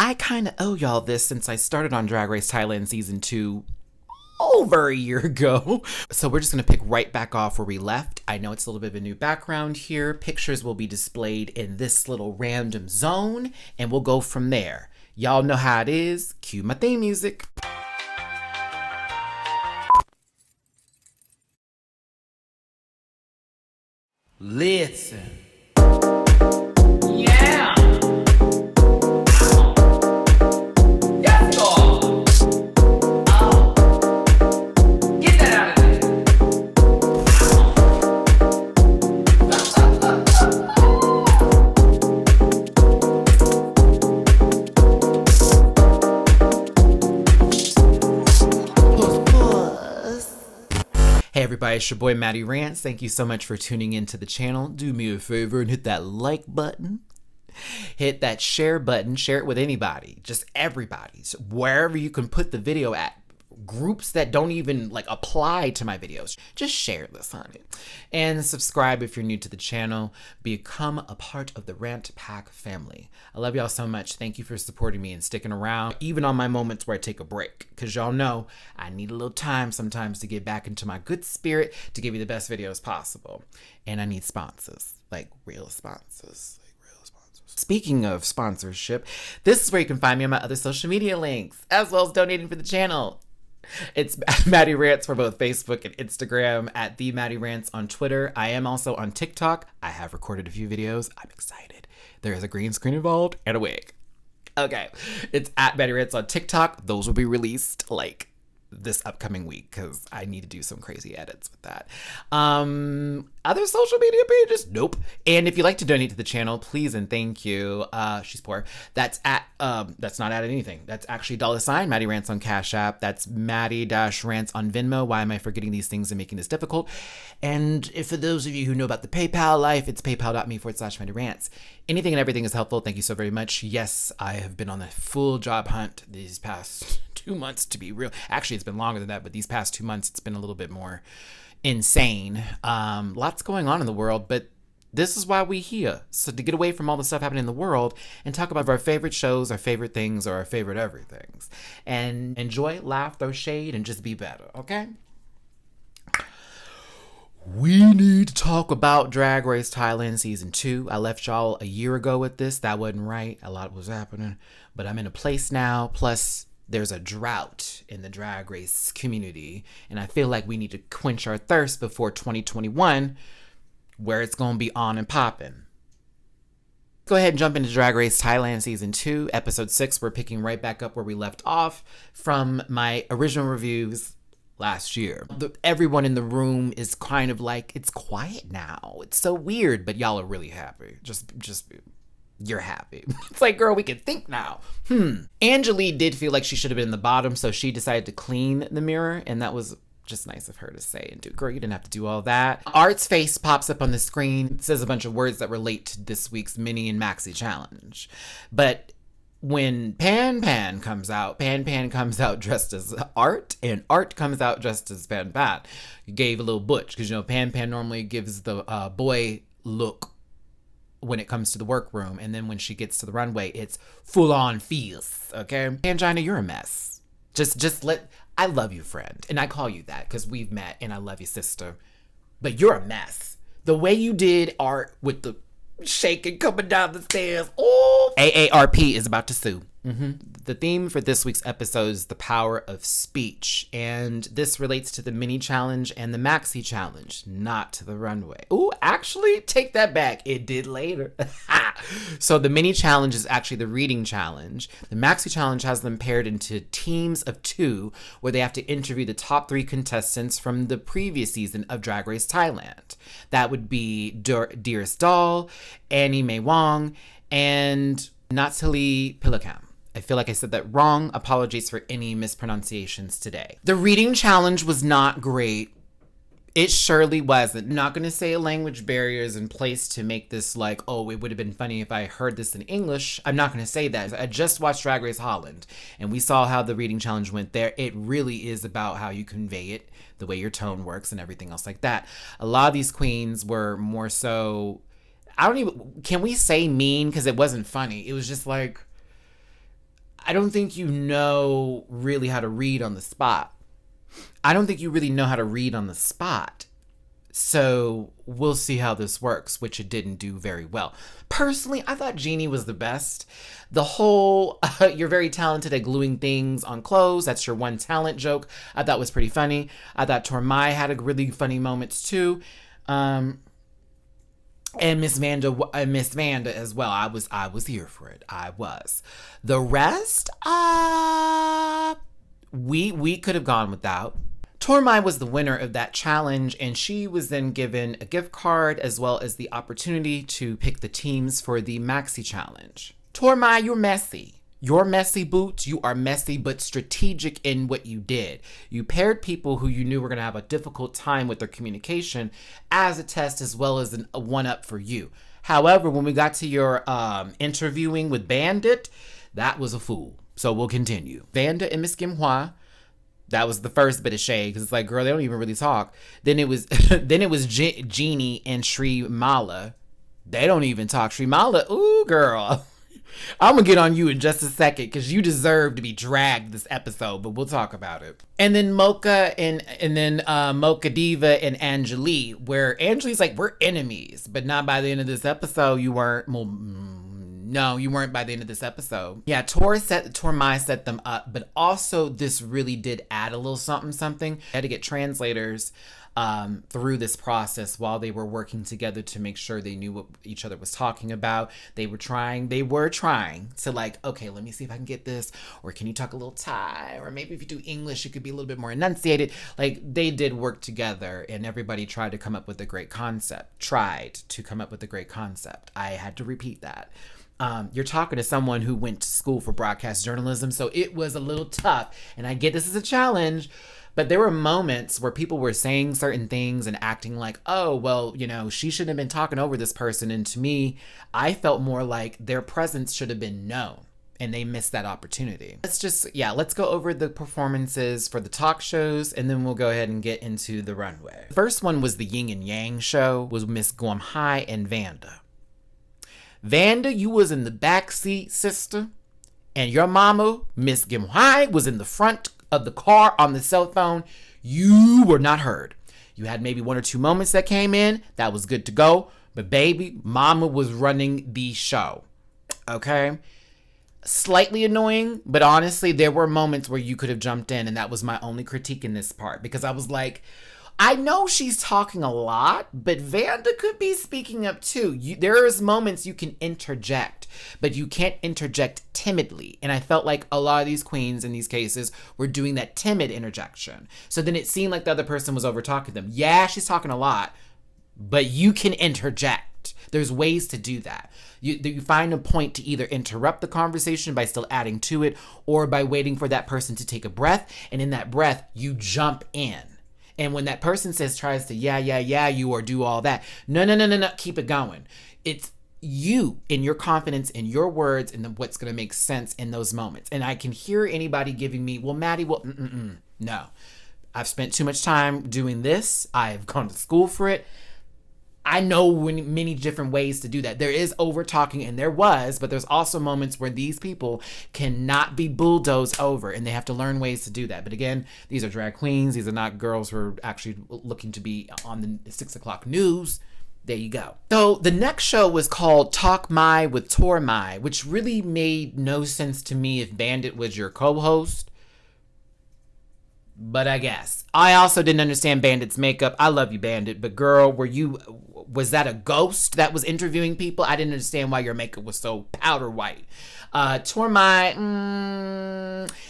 I kind of owe y'all this since I started on Drag Race Thailand Season 2 over a year ago. So we're just going to pick right back off where we left. I know it's a little bit of a new background here. Pictures will be displayed in this little random zone, and we'll go from there. Y'all know how it is. Cue my theme music. Listen. Yeah. Yes, God. Get that out of there. Hey everybody, it's your boy Matty Rants. Thank you so much for tuning into the channel. Do me a favor and hit that like button. Hit that share button. Share it with anybody. Just everybody. So wherever you can put the video at. Groups that don't even apply to my videos. Just share this, honey. And subscribe if you're new to the channel. Become a part of the Rant Pack family. I love y'all so much. Thank you for supporting me and sticking around, even on my moments where I take a break. Because y'all know I need a little time sometimes to get back into my good spirit to give you the best videos possible. And I need sponsors, real sponsors. Speaking of sponsorship, this is where you can find me on my other social media links, as well as donating for the channel. It's Matty Rants for both Facebook and Instagram, at the Matty Rants on Twitter. I am also on TikTok. I have recorded a few videos. I'm excited. There is a green screen involved and a wig. Okay. It's at Matty Rants on TikTok. Those will be released this upcoming week because I need to do some crazy edits with that. Other social media pages? Nope. And if you'd like to donate to the channel, please and thank you. She's poor. That's that's not at anything. That's actually $ Matty Rants on Cash App. That's Matty-Rants on Venmo. Why am I forgetting these things and making this difficult? And if for those of you who know about the PayPal life, it's paypal.me/MattyRants. Anything and everything is helpful. Thank you so very much. Yes, I have been on a full job hunt these past 2 months, to be real. Actually, it's been longer than that, but these past 2 months, it's been a little bit more insane. Lots going on in the world, but this is why we here. So to get away from all the stuff happening in the world and talk about our favorite shows, our favorite things, or our favorite everythings. And enjoy, laugh, throw shade, and just be better, okay? We need to talk about Drag Race Thailand Season 2. I left y'all a year ago with this. That wasn't right. A lot was happening. But I'm in a place now. Plus, there's a drought in the Drag Race community. And I feel like we need to quench our thirst before 2021, where it's going to be on and popping. Go ahead and jump into Drag Race Thailand Season 2, Episode 6. We're picking right back up where we left off from my original reviews last year. Everyone in the room is kind of it's quiet now. It's so weird, but y'all are really happy. Just you're happy. It's girl, we can think now. Angelique did feel like she should have been in the bottom, so she decided to clean the mirror, and that was just nice of her to say and do. Girl, you didn't have to do all that. Art's face pops up on the screen. It says a bunch of words that relate to this week's mini and maxi challenge. But when Pan comes out dressed as Art, and Art comes out dressed as Pan. You gave a little butch, because Pan normally gives the boy look when it comes to the workroom, and then when she gets to the runway, it's full on fierce. Okay, Pangina, you're a mess. I love you, friend, and I call you that because we've met, and I love you, sister. But you're a mess. The way you did Art with the shaking coming down the stairs. Oh, AARP is about to sue. The theme for this week's episode is the power of speech, and this relates to the mini challenge and the maxi challenge, not to the runway. Ooh, actually, take that back. It did later. So the mini challenge is actually the reading challenge. The maxi challenge has them paired into teams of 2, where they have to interview the top 3 contestants from the previous season of Drag Race Thailand. That would be Dearest Doll, Annie Mae Wong, and Natalie Pilakam. I feel like I said that wrong. Apologies for any mispronunciations today. The reading challenge was not great. It surely wasn't. Not going to say a language barrier is in place to make this oh, it would have been funny if I heard this in English. I'm not going to say that. I just watched Drag Race Holland, and we saw how the reading challenge went there. It really is about how you convey it, the way your tone works, and everything else like that. A lot of these queens were more so, can we say mean? Because it wasn't funny. It was just I don't think you know really how to read on the spot. I don't think you really know how to read on the spot. So we'll see how this works, which it didn't do very well. Personally, I thought Jeannie was the best. The whole, you're very talented at gluing things on clothes. That's your one talent joke. I thought was pretty funny. I thought Tormai had a really funny moments too. And Miss Vanda as well. I was here for it. I was. The rest, we could have gone without. Tormai was the winner of that challenge, and she was then given a gift card as well as the opportunity to pick the teams for the Maxi Challenge. Tormai, you're messy. You're messy, Boots. You are messy, but strategic in what you did. You paired people who you knew were going to have a difficult time with their communication as a test as well as a one-up for you. However, when we got to your interviewing with Bandit, that was a fool. So we'll continue. Vanda and Miss Kim Hwa. That was the first bit of shade because it's like, girl, they don't even really talk. Then it was Jeannie and Shri Mala. They don't even talk. Shri Mala, ooh, girl. I'm going to get on you in just a second because you deserve to be dragged this episode, but we'll talk about it. And then Mocha and then Mocha Diva and Angelique, where Angelie's like, we're enemies, but not by the end of this episode. You weren't. Well, no, you weren't by the end of this episode. Yeah, Tormai set them up, but also this really did add a little something. They had to get translators through this process while they were working together to make sure they knew what each other was talking about. They were trying to like, okay, let me see if I can get this, or can you talk a little Thai, or maybe if you do English, it could be a little bit more enunciated. Like, they did work together, and everybody tried to come up with a great concept. I had to repeat that. You're talking to someone who went to school for broadcast journalism, so it was a little tough, and I get this is a challenge, but there were moments where people were saying certain things and acting like, oh, well, you know, she shouldn't have been talking over this person, and to me, I felt more like their presence should have been known, and they missed that opportunity. Let's go over the performances for the talk shows, and then we'll go ahead and get into the runway. The first one was the Yin and Yang show, was Miss Guam Hai and Vanda. Vanda, you was in the back seat, sister, and your mama, Miss Kim Hwa, was in the front of the car on the cell phone. You were not heard. You had maybe one or two moments that came in. That was good to go. But baby, mama was running the show. Okay? Slightly annoying, but honestly, there were moments where you could have jumped in, and that was my only critique in this part, because I was like, I know she's talking a lot, but Vanda could be speaking up too. There's moments you can interject, but you can't interject timidly. And I felt like a lot of these queens in these cases were doing that timid interjection. So then it seemed like the other person was over talking them. Yeah, she's talking a lot, but you can interject. There's ways to do that. You find a point to either interrupt the conversation by still adding to it, or by waiting for that person to take a breath. And in that breath, you jump in. And when that person tries to you or do all that, no, keep it going. It's you and your confidence in your words and what's going to make sense in those moments. And I can hear anybody giving me, well, Matty, no. I've spent too much time doing this. I've gone to school for it. I know many different ways to do that. There is over talking, and there was, but there's also moments where these people cannot be bulldozed over, and they have to learn ways to do that. But again, these are drag queens. These are not girls who are actually looking to be on the 6 o'clock news. There you go. So the next show was called Talk Mai with Tormai, which really made no sense to me if Bandit was your co-host. But I guess. I also didn't understand Bandit's makeup. I love you, Bandit. But girl, was that a ghost that was interviewing people? I didn't understand why your makeup was so powder white. Tormai,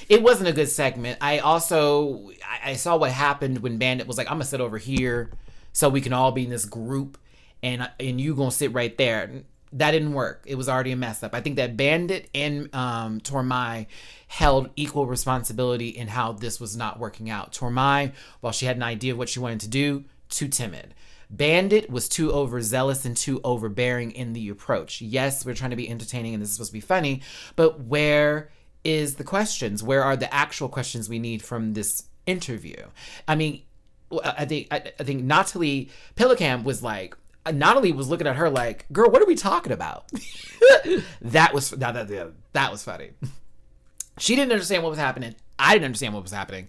it wasn't a good segment. I saw what happened when Bandit was like, I'm going to sit over here so we can all be in this group and you going to sit right there. That didn't work. It was already a mess up. I think that Bandit and Tormai held equal responsibility in how this was not working out. Tormai, while she had an idea of what she wanted to do, too timid. Bandit was too overzealous and too overbearing in the approach. Yes, we're trying to be entertaining and this is supposed to be funny, but where is the questions? Where are the actual questions we need from this interview? I mean, I think Natalie Pillicam was like, Natalie was looking at her like, girl, what are we talking about? That was funny. She didn't understand what was happening. I didn't understand what was happening.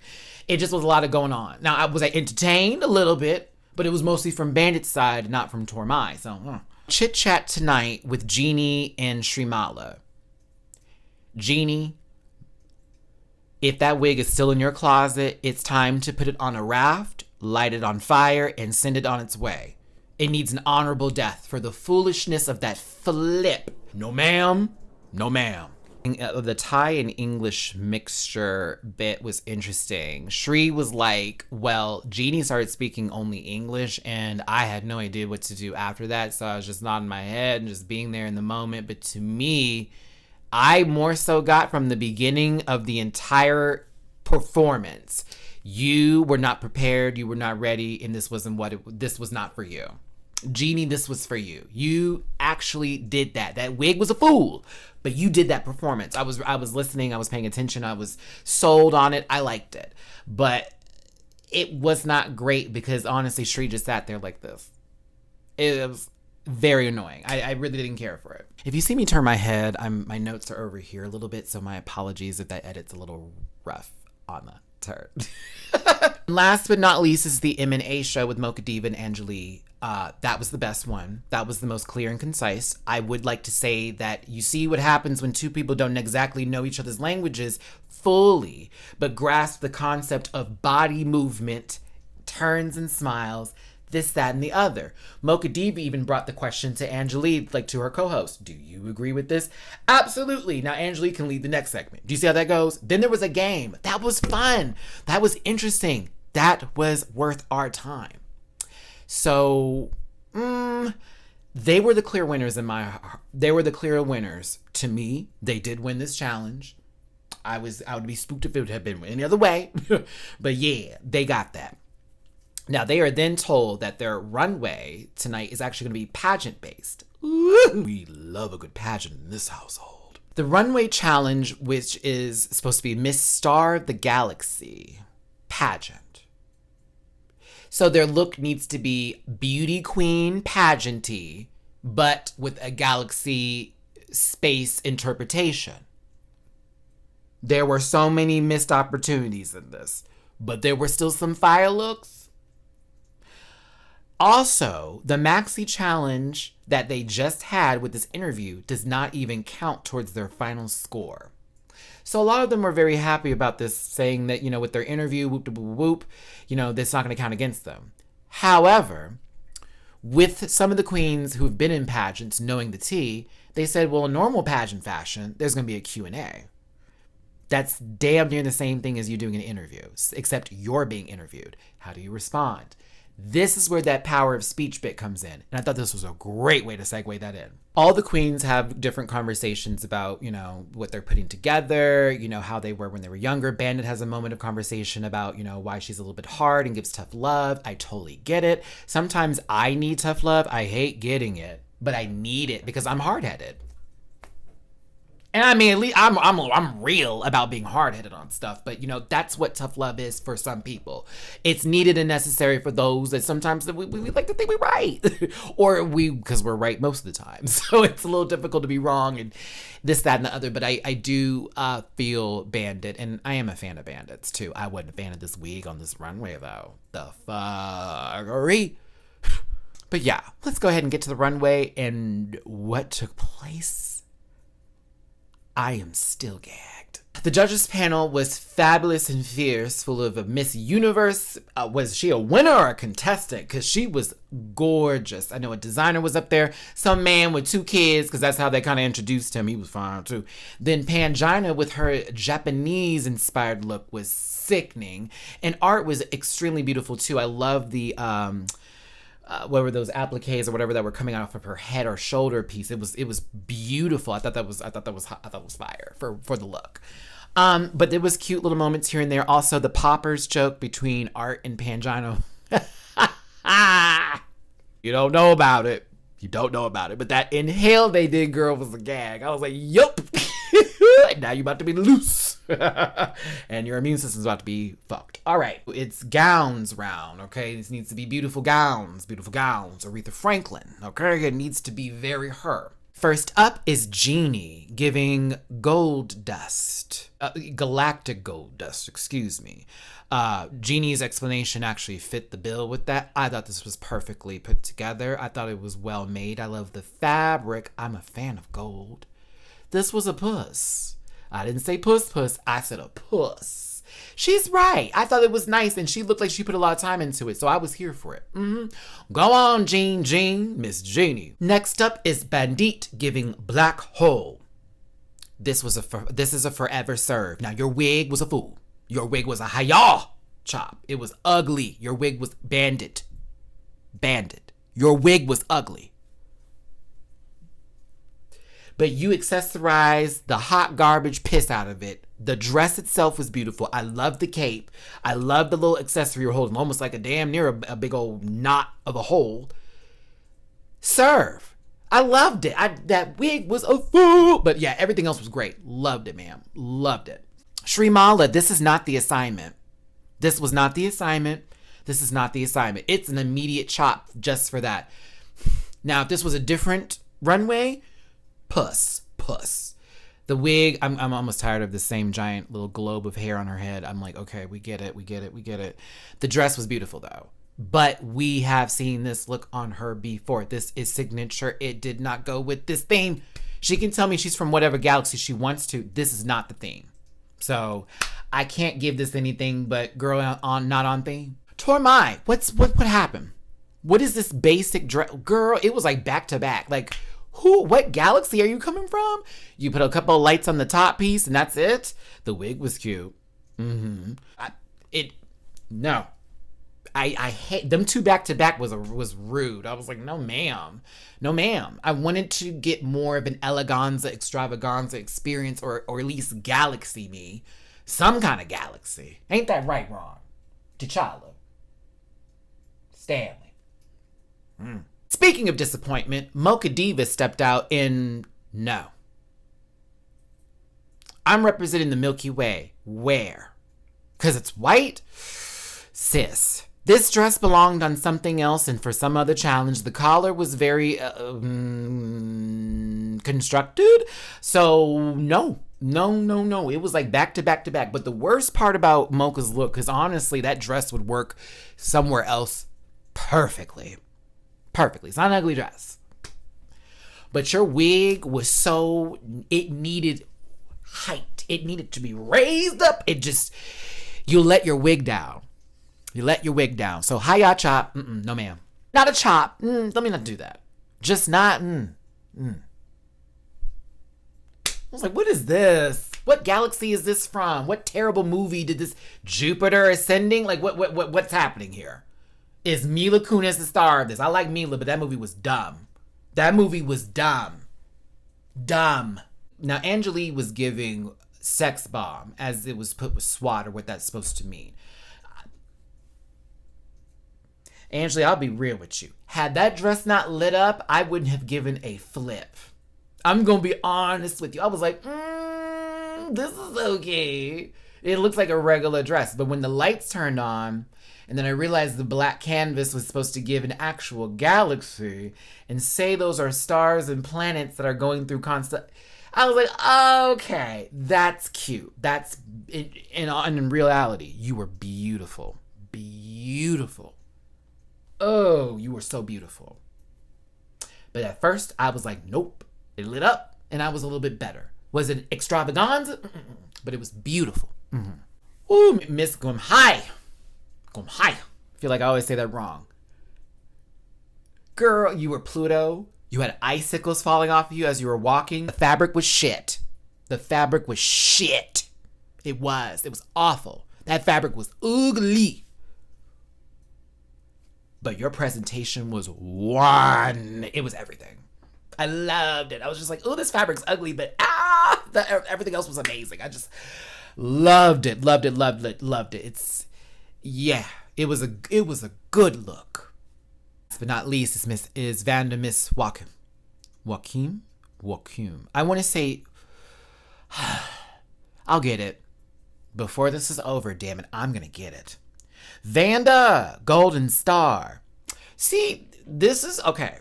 It just was a lot of going on. Now, was I entertained? A little bit, but it was mostly from Bandit's side, not from Tormai. So, chit chat tonight with Jeannie and Srimala. Jeannie, if that wig is still in your closet, it's time to put it on a raft, light it on fire, and send it on its way. It needs an honorable death for the foolishness of that flip. No ma'am. No ma'am. The Thai and English mixture bit was interesting. Shri was like, well, Jeannie started speaking only English and I had no idea what to do after that. So I was just nodding my head and just being there in the moment. But to me, I more so got from the beginning of the entire performance. You were not prepared. You were not ready. And this wasn't this was not for you. Jeannie, this was for you. You actually did that. That wig was a fool, but you did that performance. I was listening. I was paying attention. I was sold on it. I liked it, but it was not great because honestly, Shri just sat there like this. It was very annoying. I really didn't care for it. If you see me turn my head, my notes are over here a little bit, so my apologies if that edit's a little rough on the turn. Last but not least is the M&A show with Mocha Diva and Anjali. That was the best one. That was the most clear and concise. I would like to say that you see what happens when two people don't exactly know each other's languages fully, but grasp the concept of body movement, turns and smiles, this, that, and the other. Mocha Diva even brought the question to Anjali, like to her co-host. Do you agree with this? Absolutely. Now Anjali can lead the next segment. Do you see how that goes? Then there was a game. That was fun. That was interesting. That was worth our time. So, they were the clear winners they were the clear winners. To me, they did win this challenge. I would be spooked if it had been any other way. But yeah, they got that. Now, they are then told that their runway tonight is actually going to be pageant based. Ooh, we love a good pageant in this household. The runway challenge, which is supposed to be Miss Star of the Galaxy pageant. So their look needs to be beauty queen pageanty, but with a galaxy space interpretation. There were so many missed opportunities in this, but there were still some fire looks. Also, the Maxi challenge that they just had with this interview does not even count towards their final score. So a lot of them were very happy about this, saying that, with their interview, whoop, whoop, whoop, that's not going to count against them. However, with some of the queens who've been in pageants knowing the tea, they said, well, in normal pageant fashion, there's going to be a Q&A. That's damn near the same thing as you doing an interview, except you're being interviewed. How do you respond? This is where that power of speech bit comes in. And I thought this was a great way to segue that in. All the queens have different conversations about, what they're putting together, how they were when they were younger. Bandit has a moment of conversation about, why she's a little bit hard and gives tough love. I totally get it. Sometimes I need tough love. I hate getting it, but I need it because I'm hard-headed. And I mean, at least I'm real about being hard-headed on stuff, but that's what tough love is for some people. It's needed and necessary for those that sometimes we like to think we're right, or because we're right most of the time. So it's a little difficult to be wrong and this, that, and the other. But I do feel Bandit, and I am a fan of Bandits too. I wasn't a fan of this wig on this runway though. The fuckery. But yeah, let's go ahead and get to the runway and what took place. I am still gagged. The judges panel was fabulous and fierce, full of a Miss Universe. Was she a winner or a contestant? Because she was gorgeous. I know a designer was up there. Some man with 2 kids, because that's how they kind of introduced him. He was fine too. Then Pangina with her Japanese-inspired look was sickening. And art was extremely beautiful too. I love the... what were those appliques or whatever that were coming off of her head or shoulder piece? It was beautiful. I thought that was fire for the look. But there was cute little moments here and there. Also, the poppers joke between Art and Pangino. You don't know about it. You don't know about it. But that inhale they did, girl, was a gag. I was like, yup. Now you about to be loose. And your immune system's about to be fucked. All right. It's gowns round, okay? This needs to be beautiful gowns. Beautiful gowns. Aretha Franklin, okay? It needs to be very her. First up is Genie giving gold dust. Galactic gold dust, excuse me. Genie's explanation actually fit the bill with that. I thought this was perfectly put together. I thought it was well made. I love the fabric. I'm a fan of gold. This was a puss. I didn't say puss puss. I said a puss. She's right. I thought it was nice, and she looked like she put a lot of time into it, so I was here for it. Go on, Jean, Miss Genie. Next up is Bandit giving black hole. This is a forever serve. Now, your wig was a fool. Your wig was a hi-yah chop. It was ugly. Your wig was bandit. Your wig was ugly. But you accessorized the hot garbage piss out of it. The dress itself was beautiful. I love the cape. I love the little accessory you're holding, almost like a damn near a big old knot of a hole. Serve. I loved it. That wig was a fool. But yeah, everything else was great. Loved it, ma'am. Loved it. Shrimala, this is not the assignment. This was not the assignment. This is not the assignment. It's an immediate chop just for that. Now, if this was a different runway, puss. The wig, I'm almost tired of the same giant little globe of hair on her head. I'm like, okay, we get it. The dress was beautiful though. But we have seen this look on her before. This is signature. It did not go with this theme. She can tell me she's from whatever galaxy she wants to. This is not the theme. So I can't give this anything but girl not on theme. Tormai, what happened? What is this basic dress? Girl, it was like back to back. Like, what galaxy are you coming from? You put a couple of lights on the top piece and that's it? The wig was cute. I hate them two back to back was rude. I was like, no ma'am. I wanted to get more of an eleganza, extravaganza experience or at least galaxy me. Some kind of galaxy. Ain't that right, Ron? T'Challa. Stanley. Speaking of disappointment, Mocha Diva stepped out in no. I'm representing the Milky Way. Where? Because it's white? Sis. This dress belonged on something else and for some other challenge. The collar was very constructed. So no. It was like back to back to back. But the worst part about Mocha's look, because honestly, that dress would work somewhere else perfectly. It's not an ugly dress. But your wig was it needed height. It needed to be raised up. You let your wig down. So hi-ya chop. No ma'am. Not a chop. Let me not do that. Just not. I was like, what is this? What galaxy is this from? What terrible movie did this? Jupiter Ascending? Like what's happening here? Is Mila Kunis the star of this? I like Mila, but that movie was dumb. Dumb. Now, Angelique was giving sex bomb, as it was put with SWAT, or what that's supposed to mean. Angelique, I'll be real with you. Had that dress not lit up, I wouldn't have given a flip. I'm going to be honest with you. I was like, this is okay. It looks like a regular dress. But when the lights turned on, and then I realized the black canvas was supposed to give an actual galaxy and say those are stars and planets that are going through constant. I was like, okay, that's cute. That's in reality, you were beautiful. Oh, you were so beautiful. But at first, I was like, nope. It lit up, and I was a little bit better. Was it extravaganza? But it was beautiful. Ooh, Miss Gumhai. I feel like I always say that wrong. Girl, you were Pluto. You had icicles falling off of you as you were walking. The fabric was shit. It was awful. That fabric was ugly. But your presentation was one. It was everything. I loved it. I was just like, oh, this fabric's ugly, but everything else was amazing. I just loved it. It was a good look. Last but not least is Vanda Miss Joaquim. I want to say, I'll get it. Before this is over, damn it, I'm going to get it. Vanda, Golden Star. See, this is, okay.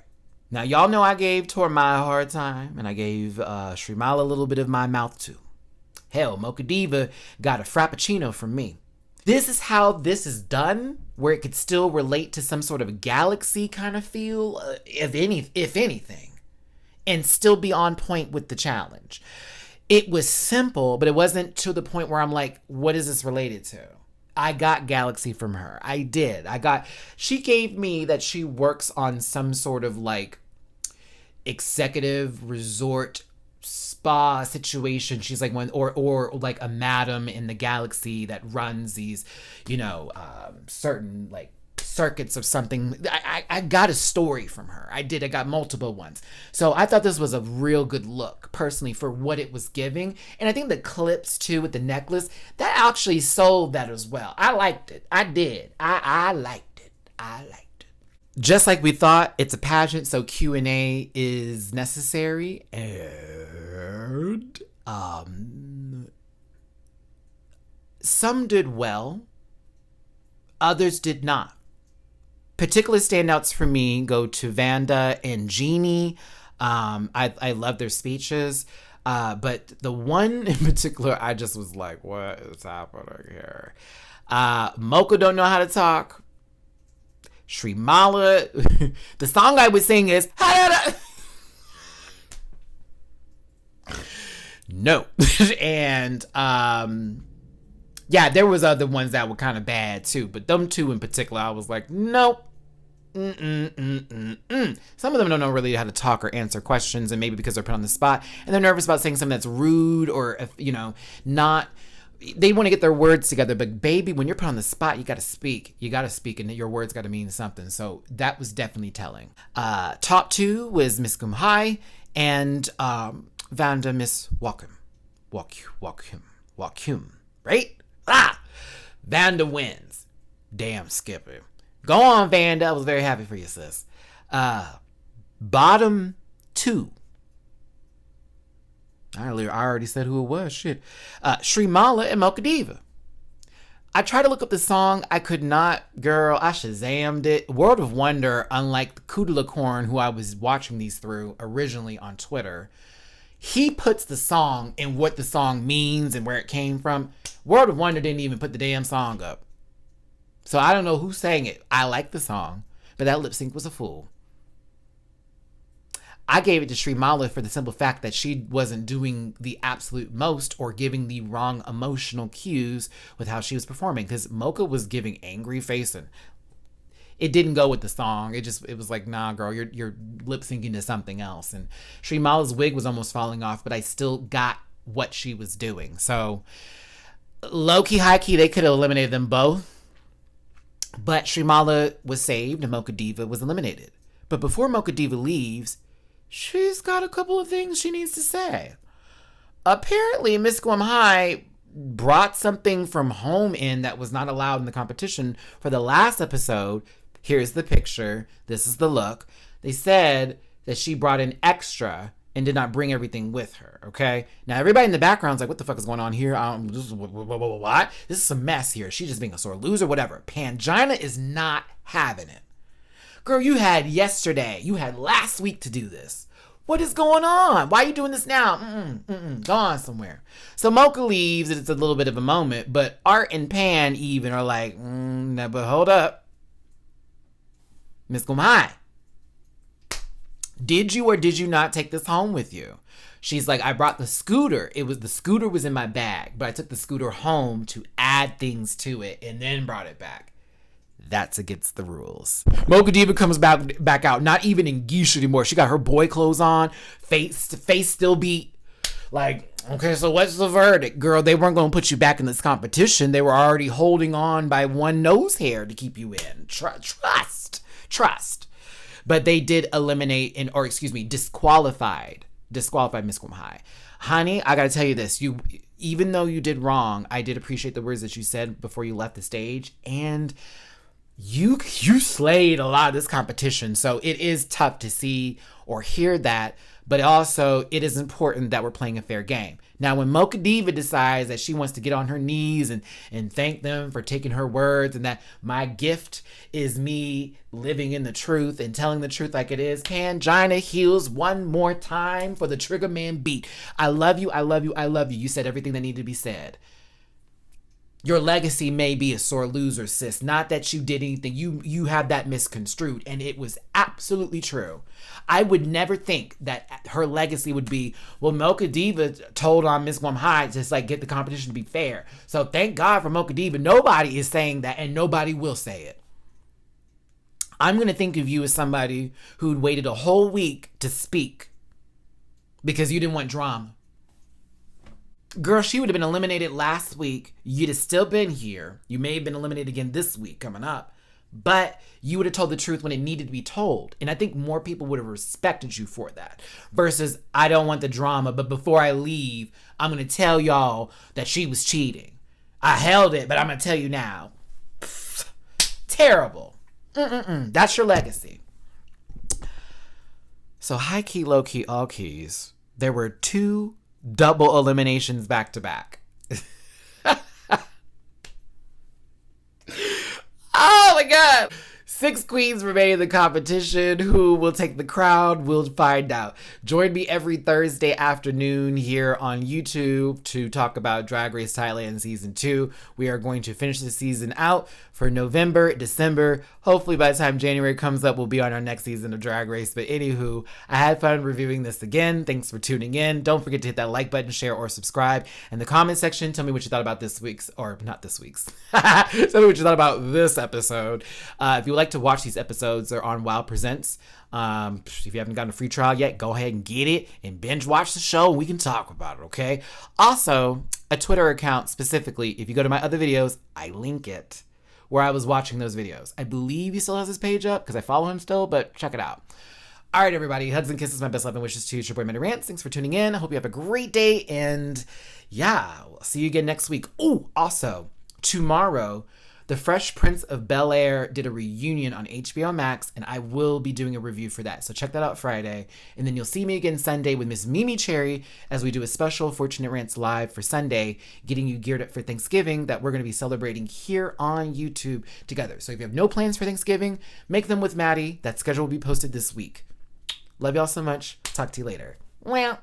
Now, y'all know I gave Tormai a hard time, and I gave Shrimala a little bit of my mouth too. Hell, Mocha Diva got a frappuccino from me. This is how this is done, where it could still relate to some sort of galaxy kind of feel, if anything, and still be on point with the challenge. It was simple, but it wasn't to the point where I'm like, what is this related to? I got galaxy from her. I did. She gave me that she works on some sort of like executive resort spa situation. She's like one or like a madam in the galaxy that runs these, certain like circuits of something. I got a story from her. I got multiple ones. So I thought this was a real good look, personally, for what it was giving. And I think the clips too with the necklace, that actually sold that as well. I liked it. I did. I liked it. Just like we thought, it's a pageant, so Q&A is necessary. And some did well, others did not. Particular standouts for me go to Vanda and Jeannie. I love their speeches. But the one in particular, I just was like, what is happening here? Mocha don't know how to talk. Shrimala, the song I was singing is no. And there was other ones that were kind of bad too, but them two in particular, I was like, nope. Some of them don't know really how to talk or answer questions, and maybe because they're put on the spot and they're nervous about saying something that's rude or not. They want to get their words together, but baby, when you're put on the spot, you got to speak, and your words got to mean something. So that was definitely telling. Top two was Miss Kumhai and Vanda Miss Wakum, right? Vanda wins. Damn, Skipper. Go on, Vanda. I was very happy for you, sis. Bottom two. I already said who it was. Shit. Shrimala and Mocha Diva. I tried to look up the song. I could not. Girl, I Shazammed it. World of Wonder, unlike Kudalakorn, who I was watching these through originally on Twitter, he puts the song and what the song means and where it came from. World of Wonder didn't even put the damn song up. So I don't know who sang it. I like the song, but that lip sync was a fool. I gave it to Shrimala for the simple fact that she wasn't doing the absolute most or giving the wrong emotional cues with how she was performing, because Mocha was giving angry face and it didn't go with the song. It was like, nah, girl, you're lip syncing to something else. And Shrimala's wig was almost falling off, but I still got what she was doing. So low-key, high-key, they could have eliminated them both. But Shrimala was saved and Mocha Diva was eliminated. But before Mocha Diva leaves, she's got a couple of things she needs to say. Apparently, Miss Guamhai brought something from home in that was not allowed in the competition for the last episode. Here's the picture. This is the look. They said that she brought in extra and did not bring everything with her, okay? Now, everybody in the background's like, what the fuck is going on here? What? This is a mess here. She's just being a sore loser, whatever. Pangina is not having it. Girl, you had yesterday. You had last week to do this. What is going on? Why are you doing this now? Go on somewhere. So Mocha leaves. It's a little bit of a moment, but Art and Pan even are like, but hold up. Miss Gumai, did you or did you not take this home with you? She's like, I brought the scooter. The scooter was in my bag, but I took the scooter home to add things to it and then brought it back. That's against the rules. Mocha Diva comes back out, not even in geesh anymore. She got her boy clothes on, face still beat. Like, okay, so what's the verdict? Girl, they weren't going to put you back in this competition. They were already holding on by one nose hair to keep you in. Trust. But they did eliminate disqualified Miss Guamhai. Honey, I got to tell you this. Even though you did wrong, I did appreciate the words that you said before you left the stage. And you slayed a lot of this competition. So it is tough to see or hear that, but also it is important that we're playing a fair game. Now, when Mocha Diva decides that she wants to get on her knees and thank them for taking her words, and that my gift is me living in the truth and telling the truth like it is, Pangina heals one more time for the Trigger Man beat. I love you, I love you, I love you. You said everything that needed to be said. Your legacy may be a sore loser, sis. Not that you did anything. You have that misconstrued, and it was absolutely true. I would never think that her legacy would be, well, Mocha Diva told on Miss Guam High to like get the competition to be fair. So thank God for Mocha Diva. Nobody is saying that, and nobody will say it. I'm going to think of you as somebody who'd waited a whole week to speak because you didn't want drama. Girl, she would have been eliminated last week. You'd have still been here. You may have been eliminated again this week coming up. But you would have told the truth when it needed to be told. And I think more people would have respected you for that. Versus, I don't want the drama, but before I leave, I'm going to tell y'all that she was cheating. I held it, but I'm going to tell you now. Pfft, terrible. That's your legacy. So high key, low key, all keys. There were 2 double eliminations back to back. Oh my God. 6 queens remain in the competition. Who will take the crown? We'll find out. Join me every Thursday afternoon here on YouTube to talk about Drag Race Thailand Season 2. We are going to finish the season out for November, December. Hopefully by the time January comes up, we'll be on our next season of Drag Race. But anywho, I had fun reviewing this again. Thanks for tuning in. Don't forget to hit that like button, share, or subscribe. In the comment section, tell me what you thought about this week's, or not this week's. Tell me what you thought about this episode. If you would like to watch these episodes, they're on Wow Presents. If you haven't gotten a free trial yet, go ahead and get it and binge watch the show and we can talk about it, okay? Also, a Twitter account specifically, if you go to my other videos, I link it where I was watching those videos. I believe he still has his page up because I follow him still, but check it out. All right, everybody. Hugs and kisses. My best love and wishes to you. It's your boy, Matty Rants. Thanks for tuning in. I hope you have a great day. And yeah, we'll see you again next week. Oh, also, tomorrow, The Fresh Prince of Bel-Air did a reunion on HBO Max, and I will be doing a review for that. So check that out Friday. And then you'll see me again Sunday with Miss Mimi Cherry as we do a special Fortunate Rants Live for Sunday, getting you geared up for Thanksgiving that we're going to be celebrating here on YouTube together. So if you have no plans for Thanksgiving, make them with Maddie. That schedule will be posted this week. Love y'all so much. Talk to you later. Well.